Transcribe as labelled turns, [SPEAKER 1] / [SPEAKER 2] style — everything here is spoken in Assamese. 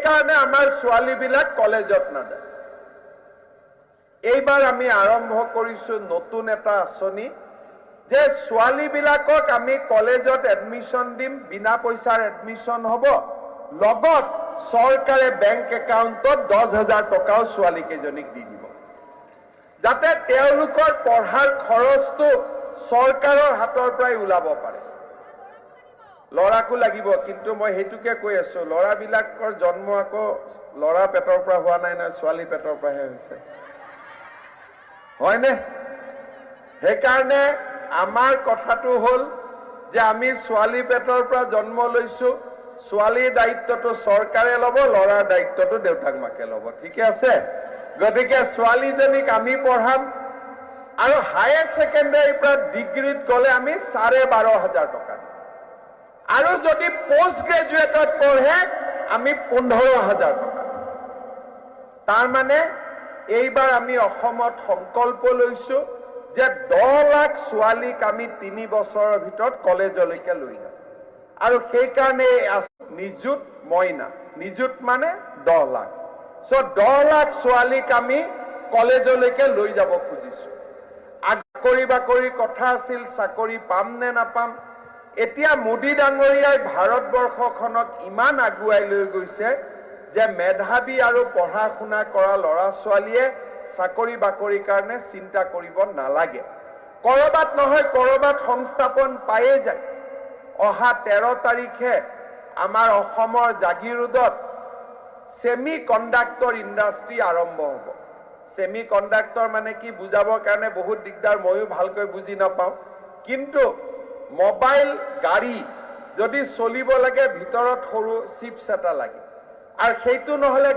[SPEAKER 1] সেইকাৰণে আমাৰ ছোৱালীবিলাক কলেজত নাযায়। এইবাৰ আমি আৰম্ভ কৰিছোঁ নতুন এটা আঁচনি যে ছোৱালীবিলাকক আমি কলেজত এডমিশ্যন দিম, বিনা পইচাৰ এডমিশ্যন হ'ব, লগত চৰকাৰে বেংক একাউণ্টত 10,000 টকাও ছোৱালীকেইজনীক দি দিব, যাতে তেওঁলোকৰ পঢ়াৰ খৰচটো চৰকাৰৰ হাতৰ পৰাই ওলাব পাৰে। ল'ৰাকো লাগিব, কিন্তু মই সেইটোকে কৈ আছো, ল'ৰাবিলাকৰ জন্ম আকৌ ল'ৰা পেটৰ পৰা হোৱা নাই নহয়, ছোৱালী পেটৰ পৰাহে হৈছে, হয়নে? সেইকাৰণে আমাৰ কথাটো হ'ল যে আমি ছোৱালী পেটৰ পৰা জন্ম লৈছো, ছোৱালীৰ দায়িত্বটো চৰকাৰে ল'ব, ল'ৰাৰ দায়িত্বটো দেউতাক মাকে ল'ব, ঠিকে আছে? গতিকে ছোৱালীজনীক আমি পঢ়াম আৰু হায়াৰ ছেকেণ্ডাৰীৰ পৰা ডিগ্ৰীত গ'লে আমি 12,500 টকা দিম, আৰু যদি পোষ্ট গ্ৰেজুৱেটত পঢ়ে আমি 15,000 টকা দিম। তাৰমানে এইবাৰ আমি অসমত সংকল্প লৈছো যে 10 লাখ ছোৱালীক আমি 3 বছৰৰ ভিতৰত কলেজলৈকে লৈ যাম, আৰু সেইকাৰণে নিযুত মইনা, নিযুত মানে 10 লাখ, 10 লাখ ছোৱালীক আমি কলেজলৈকে লৈ যাব খুজিছো। চাকৰি বাকৰি কথা আছিল, চাকৰি পাম নে নাপাম। এতিয়া মোদী ডাঙৰীয়াই ভাৰতবৰ্ষখনক ইমান আগুৱাই লৈ গৈছে যে মেধাৱী আৰু পঢ়া শুনা কৰা ল'ৰা ছোৱালীয়ে চাকৰি বাকৰিৰ কাৰণে চিন্তা কৰিব নালাগে, কৰবাত নহয় কৰবাত সংস্থাপন পায়ে যায়। অহা 13 তাৰিখে আমাৰ অসমৰ জাগিৰোডত সেমি কণ্ডাক্টৰ ইণ্ডাষ্ট্ৰী আৰম্ভ হ'ব। সেমি কণ্ডাক্টৰ মানে কি বুজাবৰ কাৰণে বহুত দিগদাৰ, ময়ো ভালকৈ বুজি নাপাওঁ, কিন্তু মোবাইল গাড়ী যদি চলিব লাগে ভিতৰত সৰু চিপছ এটা লাগে, আৰু সেইটো নহ'লে